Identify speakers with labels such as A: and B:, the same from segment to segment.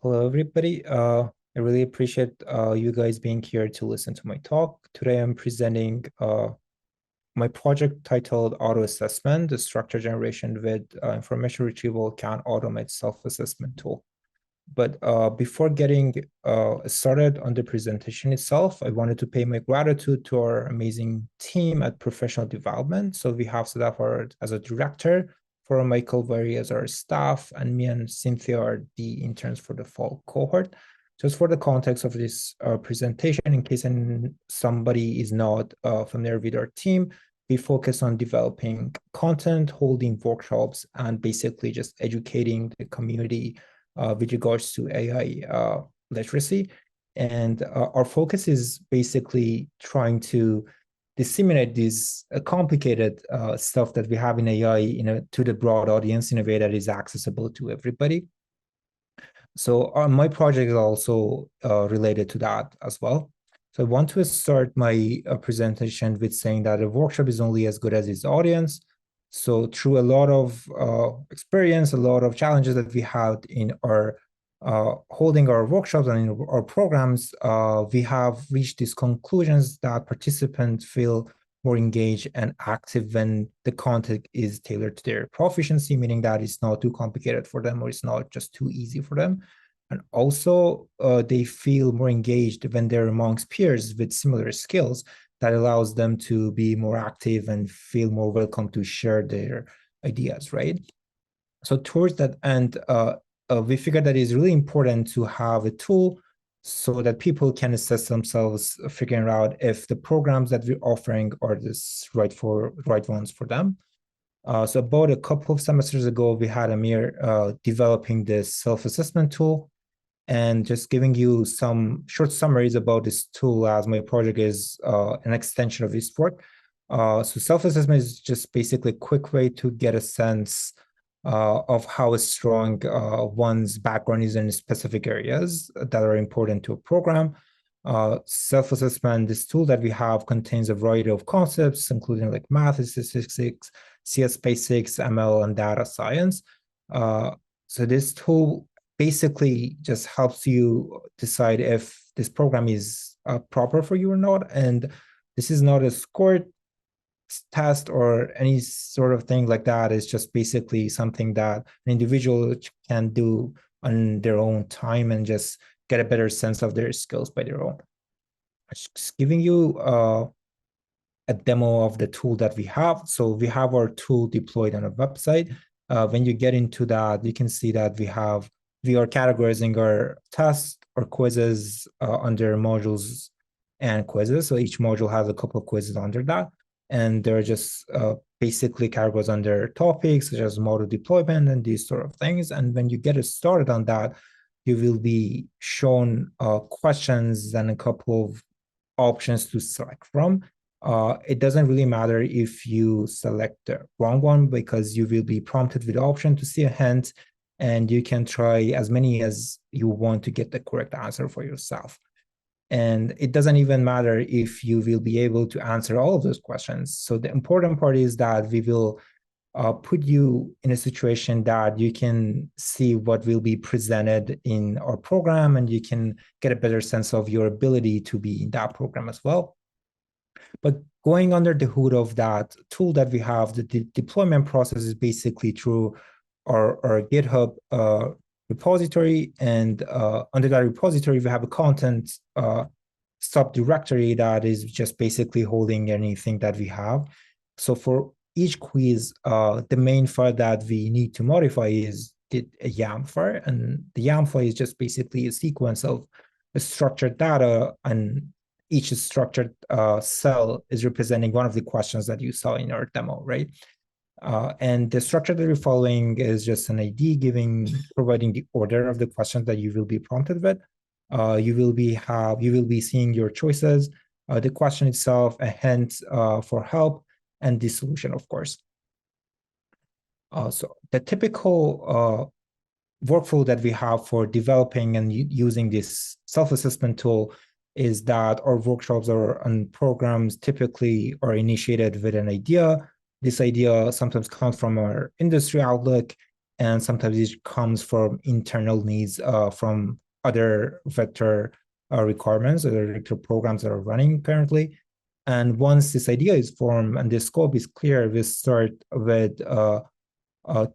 A: Hello, everybody. I really appreciate you guys being here to listen to my talk. Today, I'm presenting my project titled Auto Assessment, the structure generation with information retrieval can automate self-assessment tool. But before getting started on the presentation itself, I wanted to pay my gratitude to our amazing team at Professional Development. So we have Sadaf as a director, for Michael Vary as our staff, and me and Cynthia are the interns for the fall cohort. Just for the context of this presentation, in case somebody is not familiar with our team, we focus on developing content, holding workshops, and basically just educating the community with regards to AI literacy. And our focus is basically trying to disseminate this complicated stuff that we have in AI to the broad audience in a way that is accessible to everybody. So my project is also related to that as well. So I want to start my presentation with saying that a workshop is only as good as its audience. So through a lot of experience, a lot of challenges that we had in our holding our workshops and in our programs, we have reached these conclusions that participants feel more engaged and active when the content is tailored to their proficiency, meaning that it's not too complicated for them or it's not just too easy for them. And also, they feel more engaged when they're amongst peers with similar skills that allows them to be more active and feel more welcome to share their ideas, right? So towards that end, we figured that it's really important to have a tool so that people can assess themselves, figuring out if the programs that we're offering are the right ones for them. So about a couple of semesters ago, we had Amir developing this self-assessment tool, and just giving you some short summaries about this tool, as my project is an extension of this work. So self-assessment is just basically a quick way to get a sense of how strong one's background is in specific areas that are important to a program. Self-assessment, this tool that we have, contains a variety of concepts, including like math, statistics, CS basics, ML, and data science. So this tool basically just helps you decide if this program is proper for you or not. And this is not a scored test or any sort of thing like that. It's just basically something that an individual can do on their own time and just get a better sense of their skills by their own. Just giving you a demo of the tool that we have. So we have our tool deployed on a website. When you get into that, you can see that we are categorizing our tests or quizzes under modules and quizzes. So each module has a couple of quizzes under that. And they're just basically categorized under topics such as model deployment and these sort of things. And when you get started on that, you will be shown questions and a couple of options to select from. It doesn't really matter if you select the wrong one, because you will be prompted with the option to see a hint, and you can try as many as you want to get the correct answer for yourself. And it doesn't even matter if you will be able to answer all of those questions. So the important part is that we will put you in a situation that you can see what will be presented in our program, and you can get a better sense of your ability to be in that program as well. But going under the hood of that tool that we have, the deployment process is basically through our GitHub repository, and under that repository, we have a content subdirectory that is just basically holding anything that we have. So for each quiz, the main file that we need to modify is a YAML file, and the YAML file is just basically a sequence of structured data, and each structured cell is representing one of the questions that you saw in our demo, right? And the structure that we're following is just an ID providing the order of the questions that you will be prompted with. You will be seeing your choices, the question itself, a hint for help, and the solution, of course. So the typical workflow that we have for developing and using this self-assessment tool is that our workshops and programs typically are initiated with an idea. This idea sometimes comes from our industry outlook, and sometimes it comes from internal needs from other vector requirements, other vector programs that are running currently. And once this idea is formed and the scope is clear, we start with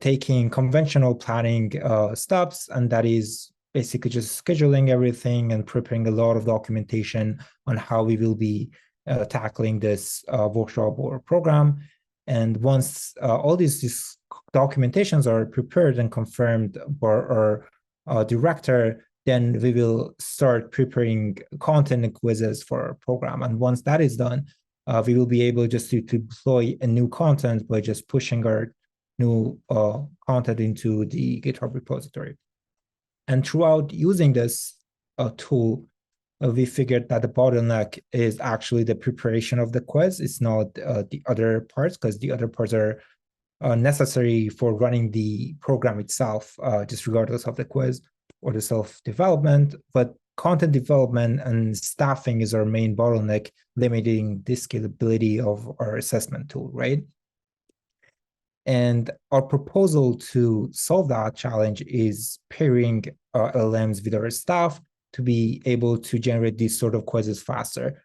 A: taking conventional planning steps, and that is basically just scheduling everything and preparing a lot of documentation on how we will be tackling this workshop or program. And once all these documentations are prepared and confirmed by our director, then we will start preparing content and quizzes for our program. And once that is done, we will be able just to deploy a new content by just pushing our new content into the GitHub repository. And throughout using this tool, we figured that the bottleneck is actually the preparation of the quiz. It's not the other parts, because the other parts are necessary for running the program itself, just regardless of the quiz or the self-development. But content development and staffing is our main bottleneck, limiting the scalability of our assessment tool, right? And our proposal to solve that challenge is pairing LLMs with our staff to be able to generate these sort of quizzes faster.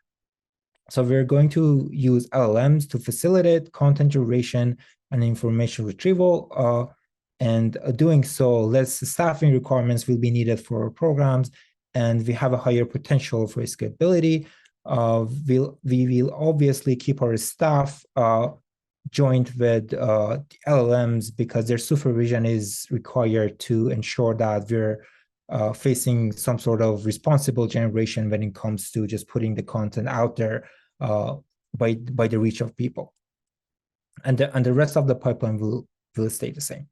A: So we're going to use LLMs to facilitate content generation and information retrieval. And doing so, less staffing requirements will be needed for our programs, and we have a higher potential for scalability. We will obviously keep our staff joined with the LLMs, because their supervision is required to ensure that we're facing some sort of responsible generation when it comes to just putting the content out there by the reach of people. And the rest of the pipeline will stay the same.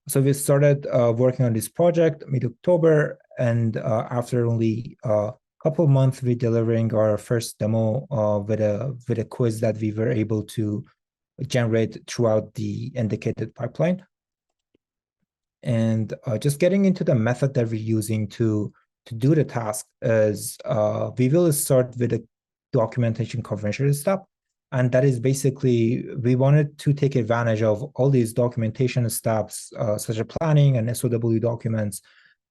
A: So we started working on this project mid-October, and after only couple of months, we're delivering our first demo with a quiz that we were able to generate throughout the indicated pipeline. And just getting into the method that we're using to do the task is we will start with a documentation convention step. And that is basically, we wanted to take advantage of all these documentation steps, such as planning and SOW documents,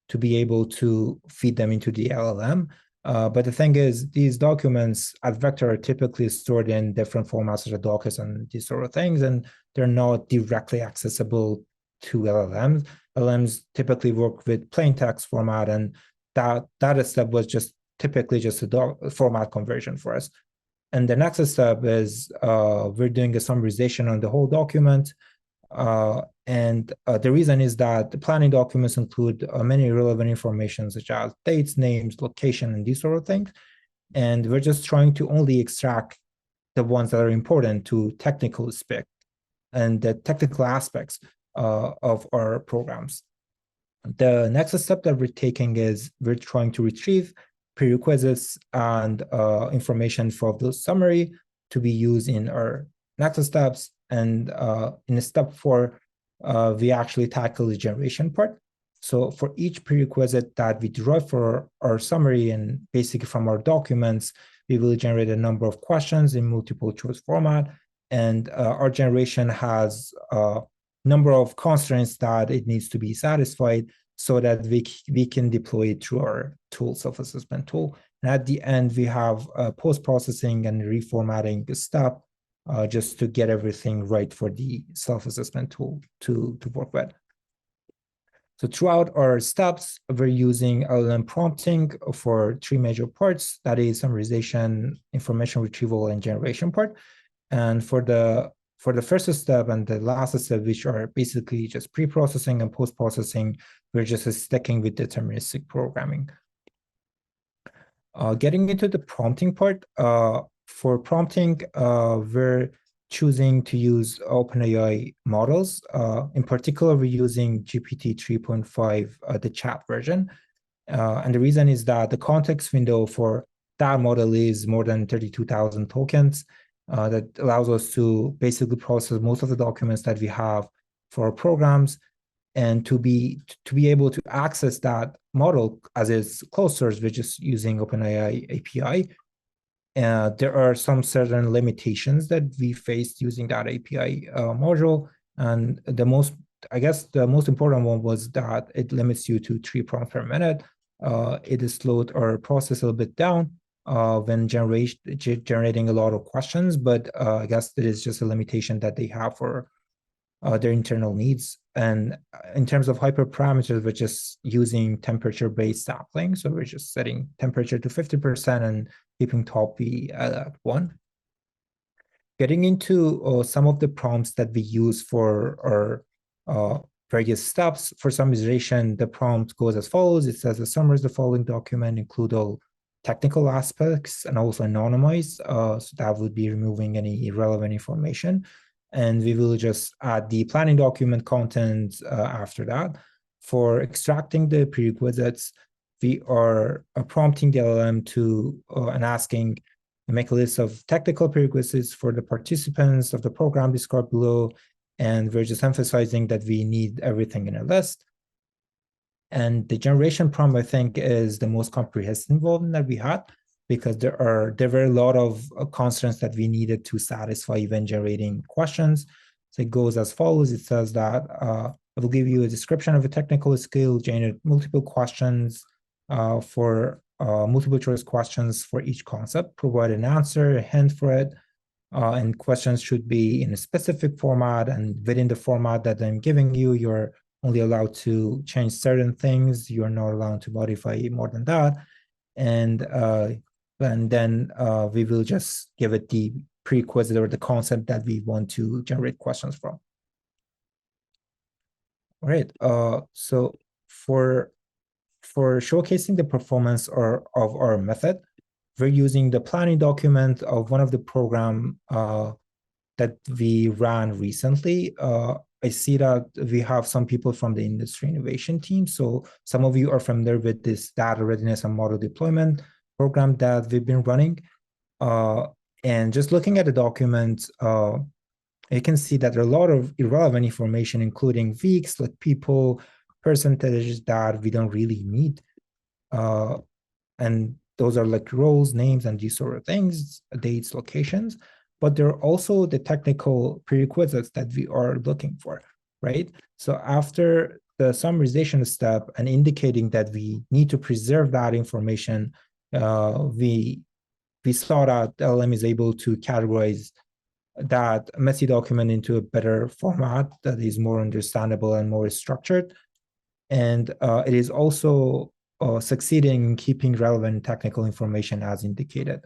A: to be able to feed them into the LLM. But the thing is, these documents at Vector are typically stored in different formats, such as Dockers and these sort of things, and they're not directly accessible to LLMs. LLMs typically work with plain text format, and that step was just typically just a format conversion for us. And the next step is we're doing a summarization on the whole document. And the reason is that the planning documents include many relevant information, such as dates, names, location, and these sort of things. And we're just trying to only extract the ones that are important to technical spec and the technical aspects of our programs. The next step that we're taking is we're trying to retrieve prerequisites and information for the summary to be used in our next steps. And in step 4, we actually tackle the generation part. So for each prerequisite that we derive for our summary and basically from our documents, we will generate a number of questions in multiple choice format. And our generation has a number of constraints that it needs to be satisfied so that we can deploy it through our tool, self-assessment tool. And at the end, we have post-processing and reformatting step just to get everything right for the self-assessment tool to work with. So throughout our steps, we're using LLM prompting for 3 major parts. That is summarization, information retrieval, and generation part. And for the first step and the last step, which are basically just pre-processing and post-processing, we're just sticking with deterministic programming. Getting into the prompting part, for prompting, we're choosing to use OpenAI models. In particular, we're using GPT 3.5, the chat version. And the reason is that the context window for that model is more than 32,000 tokens. That allows us to basically process most of the documents that we have for our programs, and to be able to access that model as its closed source, we're just using OpenAI API. There are some certain limitations that we faced using that API module, and the I guess the most important one was that it limits you to 3 prompts per minute. It is slowed our process a little bit down when generating a lot of questions, but I guess that is just a limitation that they have for their internal needs. And in terms of hyperparameters, we're just using temperature-based sampling. So we're just setting temperature to 50% and keeping TOPY at 1. Getting into some of the prompts that we use for our various steps. For summarization, the prompt goes as follows. It says, summarize the following document, include all technical aspects and also anonymize. So that would be removing any irrelevant information. And we will just add the planning document content after that. For extracting the prerequisites, we are prompting the LLM to and asking, make a list of technical prerequisites for the participants of the program described below. And we're just emphasizing that we need everything in a list. And the generation prompt, I think, is the most comprehensive one that we had, because there were a lot of constraints that we needed to satisfy when generating questions. So it goes as follows. It says that it will give you a description of a technical skill, generate multiple questions for multiple choice questions for each concept, provide an answer, a hint for it, and questions should be in a specific format, and within the format that I'm giving you, you're only allowed to change certain things. You're not allowed to modify more than that. And then we will just give it the prerequisite or the concept that we want to generate questions from. All right, so for showcasing the performance of our method, we're using the planning document of one of the program that we ran recently. I see that we have some people from the industry innovation team. So some of you are familiar with this data readiness and model deployment program that we've been running. And just looking at the document, you can see that there are a lot of irrelevant information, including weeks, like people, percentages that we don't really need. And those are like roles, names, and these sort of things, dates, locations. But there are also the technical prerequisites that we are looking for, right? So after the summarization step and indicating that we need to preserve that information, we saw that LLM is able to categorize that messy document into a better format that is more understandable and more structured. And it is also succeeding in keeping relevant technical information as indicated.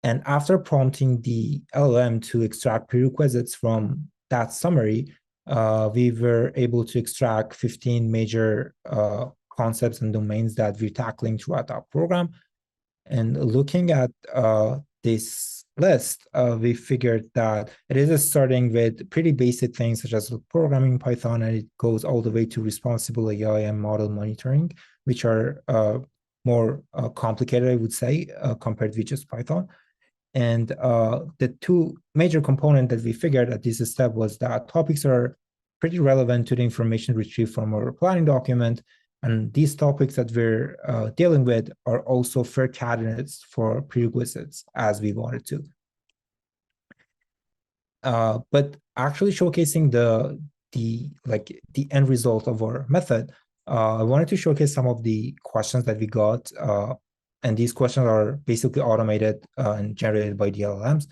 A: And after prompting the LLM to extract prerequisites from that summary, we were able to extract 15 major concepts and domains that we're tackling throughout our program. And looking at this list, we figured that it is starting with pretty basic things such as programming Python, and it goes all the way to responsible AI and model monitoring, which are more complicated, I would say, compared with just Python. And the two major components that we figured at this step was that topics are pretty relevant to the information retrieved from our planning document. And these topics that we're dealing with are also fair candidates for prerequisites as we wanted to. But actually showcasing the end result of our method, I wanted to showcase some of the questions that we got. And these questions are basically automated and generated by the LLMs.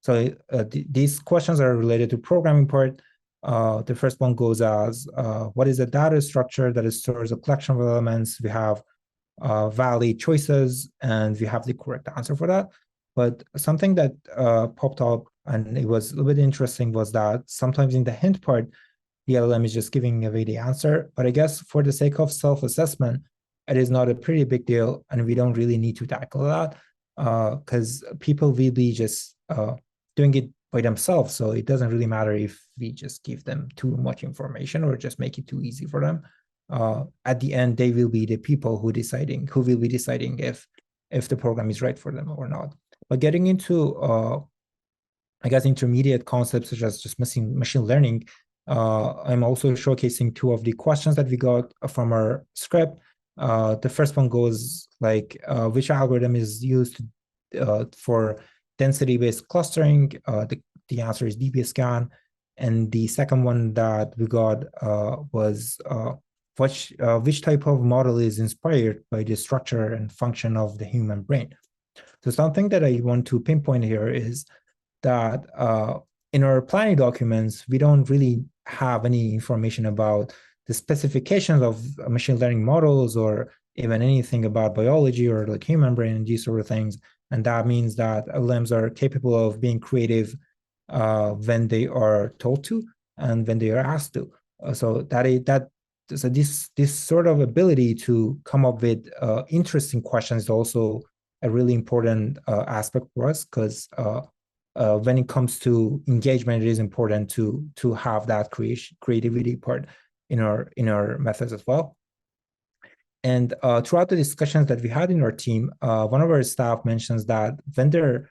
A: So these questions are related to programming part. The first one goes as, what is the data structure that stores a collection of elements? We have valid choices, and we have the correct answer for that. But something that popped up, and it was a little bit interesting, was that sometimes in the hint part, the LLM is just giving away the answer. But I guess for the sake of self-assessment, it is not a pretty big deal, and we don't really need to tackle that because people will be just doing it by themselves. So it doesn't really matter if we just give them too much information or just make it too easy for them. At the end, they will be the people who will be deciding if the program is right for them or not. But getting into, I guess, intermediate concepts such as just machine learning, I'm also showcasing two of the questions that we got from our script. The first one goes like, which algorithm is used for density-based clustering? The answer is DBSCAN. And the second one that we got was which type of model is inspired by the structure and function of the human brain. So something that I want to pinpoint here is that in our planning documents, we don't really have any information about the specifications of machine learning models or even anything about biology or like human brain and these sort of things. And that means that LLMs are capable of being creative when they are told to and when they are asked to. So this sort of ability to come up with interesting questions is also a really important aspect for us, because when it comes to engagement, it is important to have that creativity part in our methods as well. And throughout the discussions that we had in our team, one of our staff mentions that when they're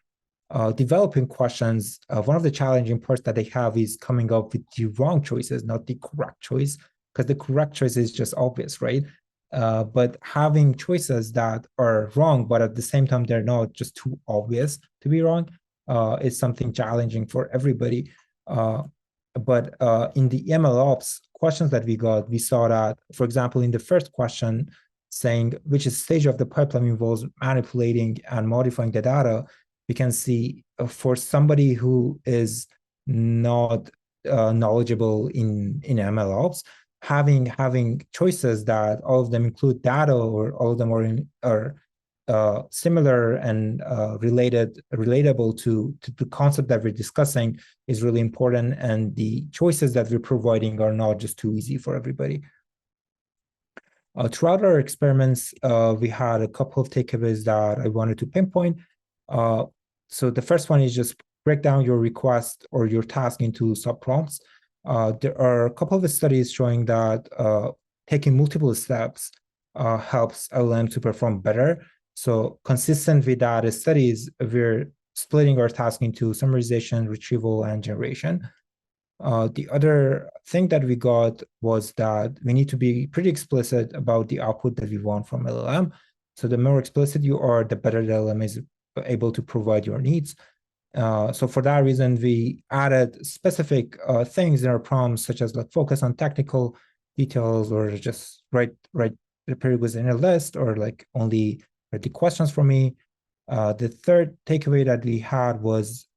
A: developing questions, one of the challenging parts that they have is coming up with the wrong choices, not the correct choice, because the correct choice is just obvious, right? But having choices that are wrong, but at the same time, they're not just too obvious to be wrong, is something challenging for everybody. But in the MLOps questions that we got, we saw that, for example, in the first question, saying which stage of the pipeline involves manipulating and modifying the data, we can see for somebody who is not knowledgeable in MLOps, having choices that all of them include data or all of them are similar and relatable to the concept that we're discussing is really important, and the choices that we're providing are not just too easy for everybody. Throughout our experiments, we had a couple of takeaways that I wanted to pinpoint. So the first one is just break down your request or your task into subprompts. There are a couple of studies showing that taking multiple steps helps LLM to perform better. So consistent with that studies, we're splitting our task into summarization, retrieval, and generation. The other thing that we got was that we need to be pretty explicit about the output that we want from LLM. So the more explicit you are, the better the LLM is able to provide your needs. So for that reason, we added specific things in our prompts, such as like focus on technical details, or just write the prerequisites in a list, or like only write the questions for me. The third takeaway that we had was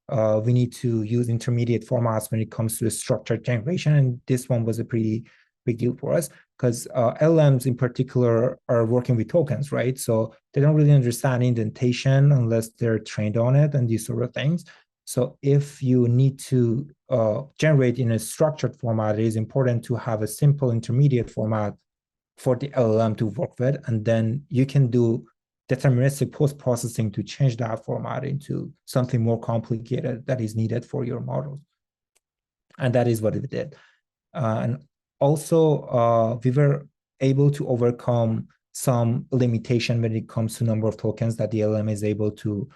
A: we need to use intermediate formats when it comes to structured generation. And this one was a pretty big deal for us, because LLMs in particular are working with tokens, right? So they don't really understand indentation unless they're trained on it and these sort of things. So if you need to generate in a structured format, it is important to have a simple intermediate format for the LLM to work with, and then you can do deterministic post-processing to change that format into something more complicated that is needed for your models. And that is what it did. And also, we were able to overcome some limitation when it comes to number of tokens that the LLM is able to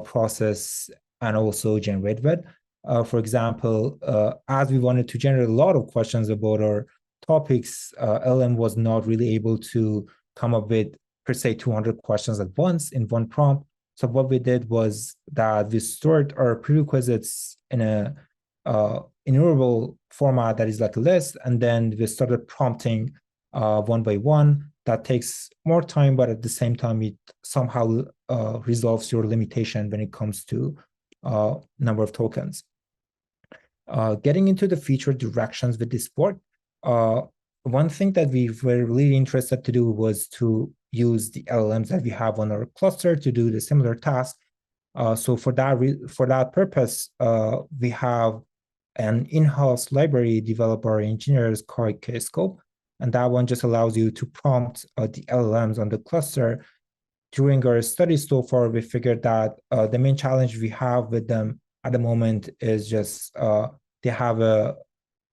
A: process and also generate with. For example, as we wanted to generate a lot of questions about our topics, LLM was not really able to come up with, per se, 200 questions at once in one prompt. So what we did was that we stored our prerequisites in a enumerable format that is like a list, and then we started prompting one by one. That takes more time, but at the same time, it somehow resolves your limitation when it comes to number of tokens. Getting into the future directions with this board, one thing that we were really interested to do was to use the LLMs that we have on our cluster to do the similar task. So for that purpose, we have an in-house library developed by engineers called Kscope, and that one just allows you to prompt the LLMs on the cluster. During our study so far, we figured that the main challenge we have with them at the moment is just they have a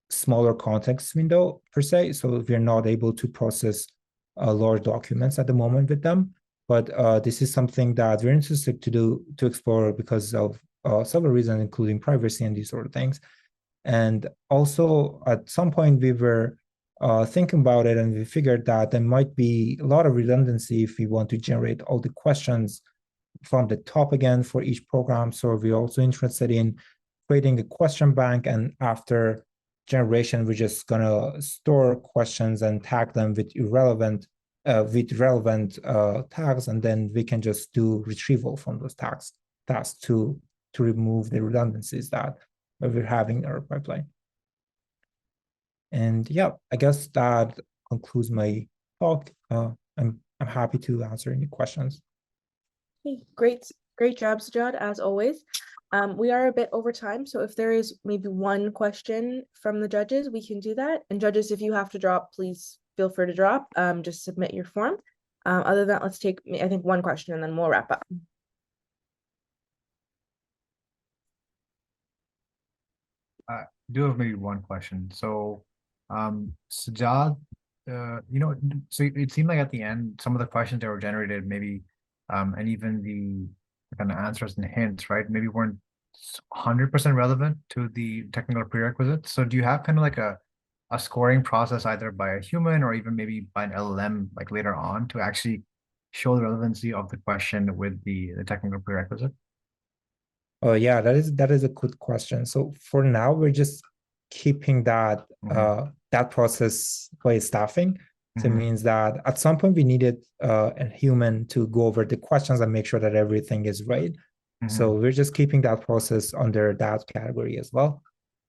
A: smaller context window per se, so we're not able to process large documents at the moment with them. But this is something that we're interested to explore because of several reasons, including privacy and these sort of things. And also, at some point, we were thinking about it, and we figured that there might be a lot of redundancy if we want to generate all the questions from the top again for each program. So we're also interested in creating a question bank, and after generation, we're just gonna store questions and tag them with relevant tags, and then we can just do retrieval from those tags to remove the redundancies that we're having in our pipeline. And yeah, I guess that concludes my talk. I'm happy to answer any questions.
B: Okay, great job, Sajad, as always. We are a bit over time, so if there is maybe one question from the judges, we can do that. And judges, if you have to drop, please feel free to drop. Just submit your form. Other than that, let's take, I think, one question and then we'll wrap up.
C: I do have maybe one question. So, Sajad, so it seemed like at the end, some of the questions that were generated, maybe, and even the kind of answers and hints, right, maybe weren't 100% relevant to the technical prerequisites. So, do you have kind of like a scoring process either by a human or even maybe by an LLM like later on to actually show the relevancy of the question with the technical prerequisite?
A: Oh yeah, that is a good question. So for now, we're just keeping that that process by staffing. So it means that at some point we needed a human to go over the questions and make sure that everything is right. So we're just keeping that process under that category as well.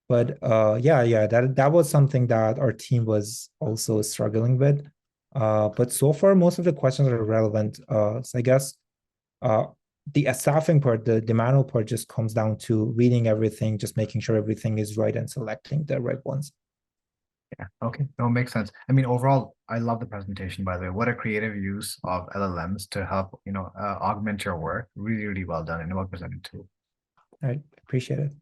A: But yeah, that was something that our team was also struggling with. But so far, most of the questions are relevant. So I guess the staffing part, the manual part, just comes down to reading everything, just making sure everything is right and selecting the right ones.
C: Yeah, okay, that makes sense. I mean, overall, I love the presentation, by the way. What a creative use of LLMs to help, augment your work. Really, really well done and well presented too.
A: All right, appreciate it.